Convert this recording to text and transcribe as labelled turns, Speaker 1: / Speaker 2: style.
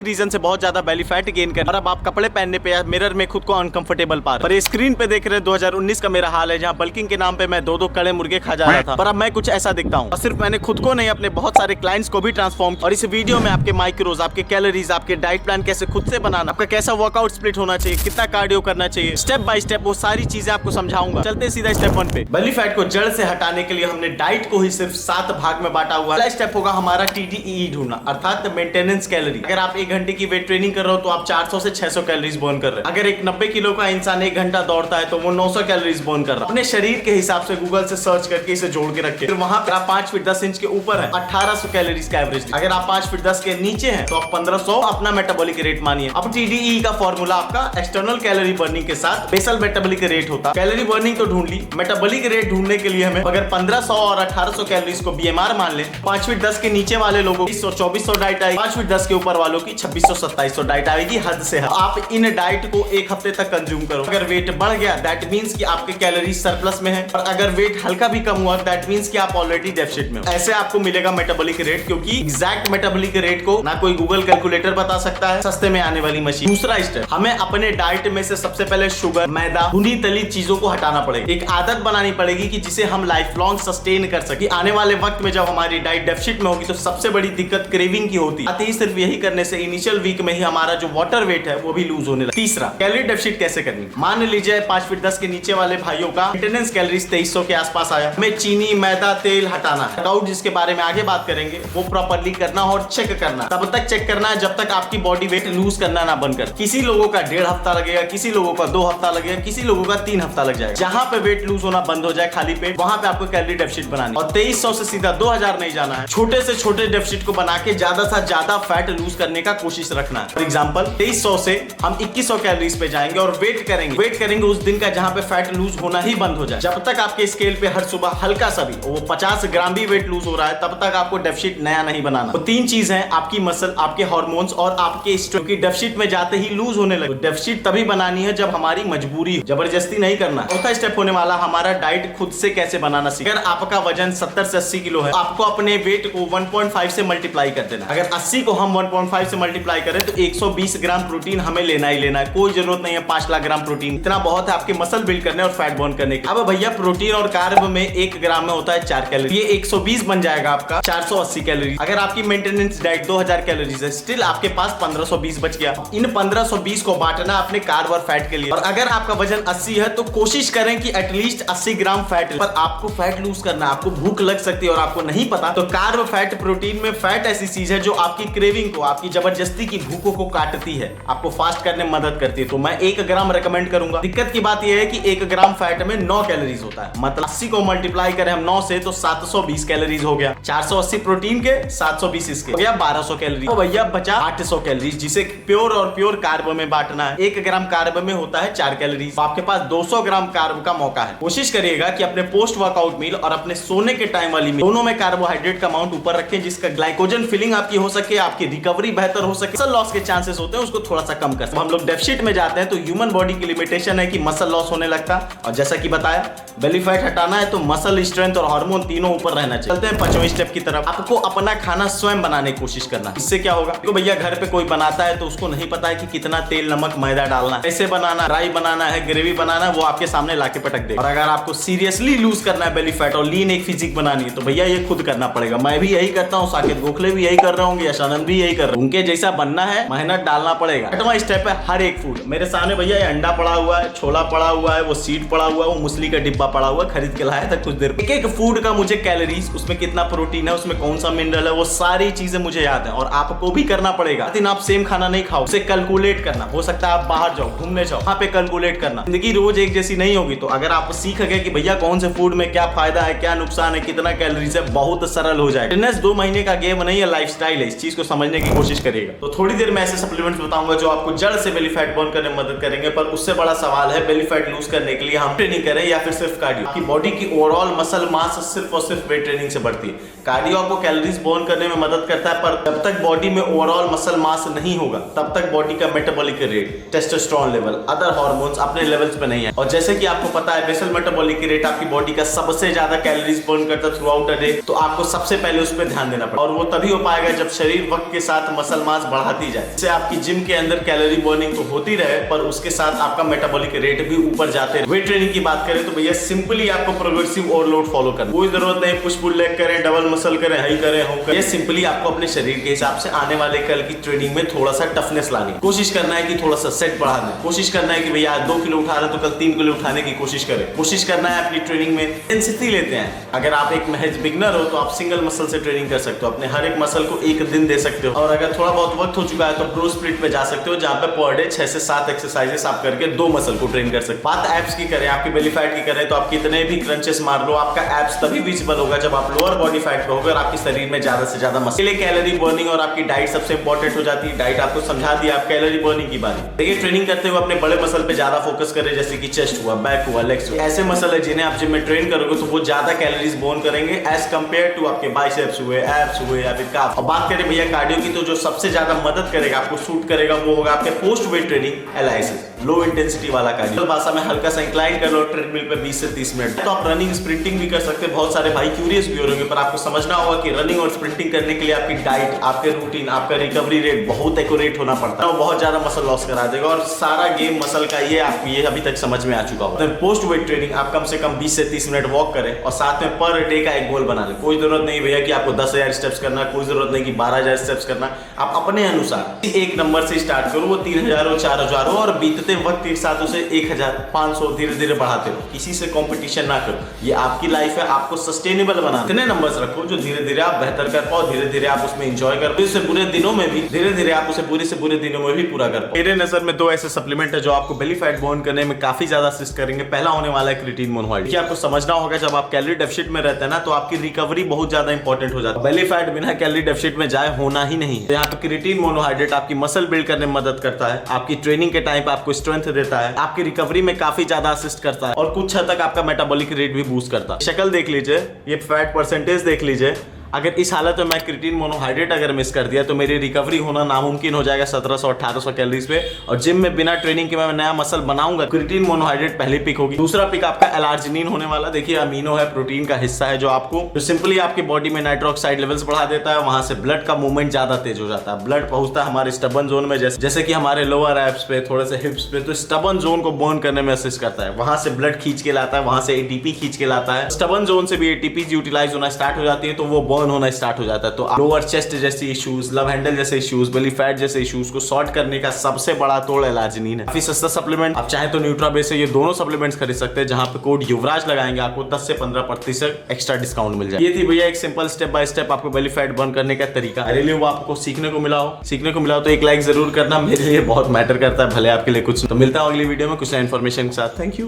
Speaker 1: Reason से बहुत ज्यादा बेली फैट गेन कर और अब आप कपड़े पहनने पे या मिरर में खुद को अनकंफर्टेबल पा रहे हैं। पर ये स्क्रीन पे देख रहे हैं 2019 का मेरा हाल है, जहाँ बल्किंग के नाम पे मैं 2-2 कड़े मुर्गे खा जा रहा था, पर अब मैं कुछ ऐसा दिखता हूँ। और सिर्फ मैंने खुद को नहीं, अपने बहुत सारे क्लाइंट्स को भी ट्रांसफॉर्म। और इस वीडियो में आपके माइक्रोज, आपके कैलोरीज, आपके डाइट प्लान कैसे खुद से बनाना, आपका कैसा वर्कआउट स्प्लिट होना चाहिए, कितना कार्डियो करना चाहिए, स्टेप बाय स्टेप वो सारी चीजें आपको समझाऊंगा। चलते सीधा स्टेप 1 पे। बेली फैट को जड़ से हटाने के लिए हमने डाइट को ही सिर्फ 7 भाग में बांटा हुआ है। पहला स्टेप होगा हमारा TDEE ढूंढना, अर्थात मेंटेनेंस कैलोरी। अगर आप 1 घंटे की वेट ट्रेनिंग कर रहे हो तो आप 400 से 600 कैलोरीज बर्न कर रहे हैं। अगर एक 90 किलो का इंसान 1 घंटा दौड़ता है तो वो 900 कैलोरीज बर्न कर रहा है। अपने शरीर के हिसाब से गूगल से सर्च करके इसे जोड़ के रखें। फिर वहां पर आप 5 फीट 10 इंच के ऊपर है 1800 कैलोरीज का एवरेज। अगर आप 5 फीट 10 के नीचे हैं तो आप 1500 अपना मेटाबॉलिक रेट मानिए। अब TDEE का फॉर्मूला आपका एक्सटर्नल कैलोरी बर्निंग के साथ बेसल मेटाबॉलिक रेट होता है। कैलोरी बर्निंग तो ढूंढ ली, मेटाबॉलिक रेट ढूंढने के लिए हमें अगर 1500 और 1800 कैलोरीज को BMR मान ले, 5 फीट 10 के नीचे वाले लोगों की 2400 डाइट आएगी, 5 फीट 10 के ऊपर वालों की 2600-2700 डाइट आएगी हद से। आप इन डाइट को 1 हफ्ते तक कंज्यूम करो। अगर वेट बढ़ गया दैट मींस कि आपके कैलोरी सरप्लस में है, और अगर वेट हल्का भी कम हुआ दैट मींस कि आप ऑलरेडी डेफिसिट में हो। ऐसे आपको मिलेगा मेटाबॉलिक रेट, क्योंकि एग्जैक्ट मेटाबॉलिक रेट को ना कोई गूगल कैलकुलेटर बता सकता है, सस्ते में आने वाली मशीन। दूसरा स्टेप, हमें अपने डाइट में से सबसे पहले शुगर, मैदा, भुनी तली चीजों को हटाना पड़ेगा। एक आदत बनानी पड़ेगी कि जिसे हम लाइफ लॉन्ग सस्टेन कर सके। आने वाले वक्त में जब हमारी डाइट डेफिसिट में होगी तो सबसे बड़ी दिक्कत क्रेविंग की होती है। सिर्फ यही करने से इनिशियल वीक में ही हमारा जो वाटर वेट है वो भी लूज होने लगा। तीसरा, कैलोरी डेफिसिट कैसे करनी। मान लीजिए 5 फीट 10 के नीचे वाले भाइयों का मेंटेनेंस कैलोरीज 2300 के आसपास आया। हमें चीनी, मैदा, तेल हटाना है। वर्कआउट जिसके बारे में आगे बात करेंगे वो प्रॉपर्ली करना और चेक करना। तब तक चेक करना है जब तक आपकी बॉडी वेट लूज करना ना बंद कर। किसी लोगों का 1.5 हफ्ता लगेगा, किसी लोगों का 2 हफ्ता लगेगा, किसी लोगों का 3 हफ्ता लग जाएगा। जहां पे वेट लूज होना बंद हो जाए खाली पेट, वहां पे आपको कैलोरी डेफिसिट बनानी। और 2300 से सीधा 2000 नहीं जाना है। छोटे से छोटे डेफिसिट को बना के ज्यादा से ज्यादा फैट लूज करने का कोशिश रखना है। फॉर एग्जांपल 2300 से हम 2100 कैलोरीज पे जाएंगे और वेट करेंगे उस दिन का जहां पे फैट लूज होना ही बंद हो जाए। जब तक आपके स्केल पे हर सुबह हल्का सा भी वो 50 ग्राम भी वेट लूज हो रहा है तब तक आपको डेफिसिट नया नहीं बनाना। तो 3 चीज है, आपकी मसल, आपके हार्मोन्स और आपके स्ट्रेस की डेफिसिट में जाते ही लूज होने लगे। डेफिसिट तभी बनानी है जब हमारी मजबूरी हो, जबरदस्ती नहीं करना। चौथा स्टेप होने वाला हमारा डाइट खुद से कैसे बनाना सीखना। अगर आपका वजन 70 से 80 किलो है, आपको अपने वेट को 1.5 से मल्टीप्लाई कर देना। अगर 80 को हम 1.5 से मल्टीप्लाई करें तो 120 ग्राम प्रोटीन हमें लेना ही लेना है। कोई जरूरत नहीं है 5 लाख ग्राम प्रोटीन, इतना बहुत है आपके मसल बिल्ड करने और फैट बर्न करने के। अब भैया प्रोटीन और कार्ब में 1 ग्राम में होता है 4 कैलोरी, ये 120 बन जाएगा आपका 480 कैलोरी। अगर आपकी मेंटेनेंस डाइट 2000 कैलोरीज है, स्टिल आपके पास 1520 बच गया। इन 1520 को बांटना अपने कार्ब और फैट के लिए। और अगर आपका वजन 80 है तो कोशिश करें कि एटलीस्ट 80 ग्राम फैट, पर आपको फैट लूज करना, आपको भूख लग सकती है और आपको नहीं पता, तो कार्ब, फैट, प्रोटीन में फैट ऐसी चीज है जो आपकी क्रेविंग को, आपकी जबरदस्ती की भूखों को काटती है, आपको फास्ट करने में मदद करती है। तो मैं 1 ग्राम रेकमेंड करूंगा। दिक्कत की बात यह है कि 1 ग्राम फैट में 9 कैलोरीज होता है, मतलब 80 को मल्टीप्लाई करें हम 9 से तो 720 कैलोरीज हो गया। 480 प्रोटीन के, 720 इसके, हो गया 1200 कैलोरी। तो भैया बचा 800 कैलोरीज, जिसे प्योर और प्योर कार्ब में बांटना है। 1 ग्राम कार्ब में होता है 4 कैलोरीज, तो आपके पास 200 ग्राम कार्ब का मौका है। कोशिश करिएगा कि अपने पोस्ट वर्कआउट मील और अपने सोने के टाइम वाली मील दोनों में कार्बोहाइड्रेट का अमाउंट ऊपर रखें, जिसका ग्लाइकोजन फिलिंग आपकी हो सके, आपकी रिकवरी बेहतर हो सके, मसल लॉस के चांसेस होते हैं उसको थोड़ा सा कम कर सके। हम लोग डेफिसिट में जाते हैं तो ह्यूमन बॉडी की लिमिटेशन है कि मसल लॉस होने लगता, और जैसा कि बताया बेली फैट हटाना है तो मसल स्ट्रेंथ और हार्मोन तीनों ऊपर रहना चाहिए। चलते हैं 5वें स्टेप की तरफ। आपको अपना खाना स्वयं बनाने की कोशिश करना। इससे क्या होगा, तो भैया घर पे कोई बनाता है तो उसको नहीं पता है कि कितना तेल, नमक, मैदा डालना है, कैसे बनाना, राई बनाना है, ग्रेवी बनाना है, वो आपके सामने लाके पटक दे। और अगर आपको सीरियसली लूज करना है बेली फैट और लीन एक फिजिक बनानी है तो भैया ये खुद करना पड़ेगा। मैं भी यही करता हूँ, साकेत गोखले भी यही कर रहे होंगे, यशानंद भी यही कर रहे हैं। उनके जैसा बनना है, मेहनत डालना पड़ेगा। 8वां स्टेप है हर एक फूड। मेरे सामने भैया ये अंडा पड़ा हुआ है, छोला पड़ा हुआ है, वो सीड पड़ा हुआ है, वो मुसली का डिब्बा पड़ा हुआ है, खरीद के लाया था कुछ देर। एक फूड का मुझे कैलोरीज, उसमें कितना प्रोटीन है, उसमें कौन सा मिनरल है, वो सारी चीजें मुझे याद है। और आपको भी करना पड़ेगा। लेकिन आप सेम खाना नहीं खाओ, उसे कैलकुलेट करना। हो सकता है आप बाहर जाओ, घूमने जाओ, वहां पे कैलकुलेट करना। जिंदगी रोज एक जैसी नहीं होगी, तो अगर आप सीख गए कि भैया कौन से फूड में क्या फायदा है, क्या नुकसान है, कितना कैलोरीज है, बहुत सरल हो जाएगा। फिटनेस 2 महीने का गेम नहीं है, लाइफस्टाइल है। इस चीज को समझने की कोशिश करिएगा। तो थोड़ी देर में ऐसे सप्लीमेंट्स बताऊंगा जो आपको जड़ से बेली फैट बर्न करने में मदद करेंगे। पर उससे बड़ा सवाल है बेली फैट लूज करने के लिए हम ट्रेनिंग करें या फिर सिर्फ कार्डियो। आपकी बॉडी की ओवरऑल मसल मास सिर्फ और सिर्फ वेट ट्रेनिंग से बढ़ती है। कार्डियो आपको कैलोरीज बर्न करने में मदद करता है, पर जब तक बॉडी में ओवरऑल मसल मास नहीं होगा तब तक बॉडी का metabolic rate, testosterone level, other hormones अपने लेवल्स पे नहीं है। और जैसे कि आपको पता है बेसल मेटाबॉलिक रेट आपकी बॉडी का सबसे ज्यादा कैलोरीज बर्न करता है थ्रू आउट अ डे, तो आपको सबसे पहले उस पर ध्यान देना पड़ेगा। और वो तभी हो पाएगा जब शरीर वक्त के साथ मसल मास बढ़ाती जाए, इससे आपकी जिम के अंदर कैलोरी बर्निंग तो होती रहे पर उसके साथ आपका मेटाबॉलिक रेट भी ऊपर जाते रहे। वेट ट्रेनिंग की बात करें तो भैया सिंपली आपको प्रोग्रेसिव ओवरलोड फॉलो करना, कोई जरूरत नहीं पुश पुल लेग करें, डबल मसल करें, हाई करें, हो करें। ये सिंपली आपको अपने शरीर के हिसाब से आने वाले कल की ट्रेनिंग में थोड़ा सा टफनेस लानी है। कोशिश करना है कि थोड़ा सा सेट बढ़ा दें, कोशिश करना है कि भैया आज 2 किलो उठा रहे हैं तो कल 3 किलो उठाने की कोशिश करें। कोशिश करना है अपनी ट्रेनिंग में इंटेंसिटी लेते हैं। अगर आप एक महज बिगनर हो तो आप सिंगल मसल से ट्रेनिंग कर सकते हो, अपने हर एक मसल को एक दिन दे सकते हो। और अगर थोड़ा बहुत वक्त हो चुका है तो प्रो स्प्लिट पे जा सकते हो, जहां पे पर डे 6 से 7 एक्सरसाइजेस आप करके 2 मसल को ट्रेन कर सकते हो। बात एब्स की करें, आपकी बेली फैट की करें तो आप कितने भी क्रंचेस मार लो, आपका एब्स तभी विजिबल होगा जब आप लोअर बॉडी फैट पे होगा और आपके शरीर में ज्यादा से ज्यादा मसल। कैलोरी बर्निंग और आपकी डाइट सबसे इंपॉर्टेंट हो जाती है। डाइट आपको समझा दिया, आप कैलोरी बर्निंग की बात देखिए। ट्रेनिंग करते हुए अपने बड़े मसल पे ज्यादा फोकस करें, जैसे कि चेस्ट हुआ, बैक हुआ, लेग्स हुआ। ऐसे मसल है जिन्हें आप जिम में ट्रेन करोगे तो वो ज्यादा कैलोरीज बर्न करेंगे एज कंपेयर टू आपके बाइसेप्स हुए, एब्स हुए या फिर काफ। और बात करें भैया कार्डियो की तो जो सबसे ज्यादा मदद करेगा, आपको सूट करेगा, वो होगा आपके post weight training एलाइसिस, low intensity वाला कार्डियो। भाषा में हल्का सा इंक्लाइन कर लो ट्रेडमिल पे 20 से 30 मिनट। तो आप रनिंग स्प्रिंटिंग भी कर सकते हैं। बहुत सारे भाई क्यूरियस भी हो रहे पर आपको समझना होगा कि रनिंग और स्प्रिंटिंग करने के लिए आपकी डाइट, आपके रूटीन, आपका रिकवरी रेट बहुत एक्यूरेट होना पड़ता है। वो बहुत ज्यादा मसल लॉस करा देगा और सारा गेम मसल का ये आपको ये अभी तक समझ में आ चुका होगा। पोस्ट वेट ट्रेनिंग आप कम से कम 20 से 30 मिनट वॉक करें और साथ में पर डे का एक गोल बना लें। कोई जरूरत नहीं भैया कि आपको 10,000 स्टेप्स करना, कोई जरूरत नहीं कि 12,000 स्टेप्स करना। आप अपने अनुसार एक नंबर से स्टार्ट करो, वो 3,000 हो, 4,000 हो और बीतते वक्त के साथ उसे 1,500 धीरे धीरे बढ़ाते रहो। किसी से कंपटीशन ना करो, ये आपकी लाइफ है, आपको सस्टेनेबल बनाना। इतने नंबर्स रखो जो धीरे धीरे आप बेहतर कर पाओ, धीरे धीरे आप उसमें एंजॉय कर पाओ, इससे बुरे दिनों में भी धीरे धीरे आप उसे बुरे से बुरे दिनों में भी पूरा कर पाओ। मेरे नजर में 2 ऐसे सप्लीमेंट है जो आपको बेली फैट बर्न करने में काफी ज्यादा असिस्ट करेंगे। पहला होने वाला है क्रिएटिन मोनोहाइड्रेट। आपको समझना होगा जब आप कैलोरी डेफिसिट में रहते हैं ना तो आपकी रिकवरी बहुत ज्यादा इंपॉर्टेंट हो जाती है। बेली फैट बिना कैलोरी डेफिसिट में जाए होना ही नहीं है। यहाँ पे क्रिएटिन मोनोहाइड्रेट आपकी मसल बिल्ड करने में मदद करता है, आपकी ट्रेनिंग के टाइम पे आपको स्ट्रेंथ देता है, आपकी रिकवरी में काफी ज्यादा असिस्ट करता है और कुछ हद तक आपका मेटाबॉलिक रेट भी बूस्ट करता है। शक्ल देख लीजिए, ये फैट परसेंटेज देख लीजिए। अगर इस हालत में मैं क्रिएटिन मोनोहाइड्रेट अगर मिस कर दिया तो मेरी रिकवरी होना नामुमकिन हो जाएगा 1700-1800 कैलोरीज पे। और जिम में बिना ट्रेनिंग के मैं नया मसल बनाऊंगा, क्रिएटिन मोनोहाइड्रेट पहले पिक होगी। दूसरा पिक आपका एलार्जिनिन होने वाला। देखिए अमीनो है, प्रोटीन का हिस्सा है जो आपको जो सिंपली आपकी बॉडी में नाइट्रो ऑक्साइड लेवल्स बढ़ा देता है। वहां से ब्लड का मूवमेंट ज्यादा तेज हो जाता है, ब्लड पहुंचता है हमारे स्टबन जोन में, जैसे कि हमारे लोअर एब्स पे, थोड़े से हिप्स पे। तो स्टबन जोन को बर्न करने में असिस्ट करता है, वहां से ब्लड खींच के लाता है, वहां से एटीपी खींच के लाता है। स्टबन जोन से भी एटीपी यूटिलाइज होना स्टार्ट हो जाती है तो वो बर्न होना स्टार्ट हो जाता है। तो लोअर चेस्ट जैसे इश्यूज, लव हैंडल जैसे इश्यूज, बेली फैट जैसे इश्यूज को सॉर्ट करने का सबसे बड़ा तोड़ एलार्जिनिन है। काफी सस्ता सप्लीमेंट, आप चाहे तो न्यूट्राबेस से ये दोनों सप्लीमेंट्स खरीद सकते हैं, जहां पे कोड युवराज लगाएंगे आपको 10 से 15% एक्स्ट्रा डिस्काउंट मिल जाए। ये थी भैया एक सिंपल स्टेप बाय स्टेप आपको बेली फैट बर्न करने का तरीका। रियली वो आपको सीखने को मिला हो तो एक लाइक जरूर करना, मेरे लिए बहुत मैटर करता है, भले आपके लिए कुछ। तो मिलता हूं अगली वीडियो में कुछ नया इन्फॉर्मेशन के साथ। Thank you.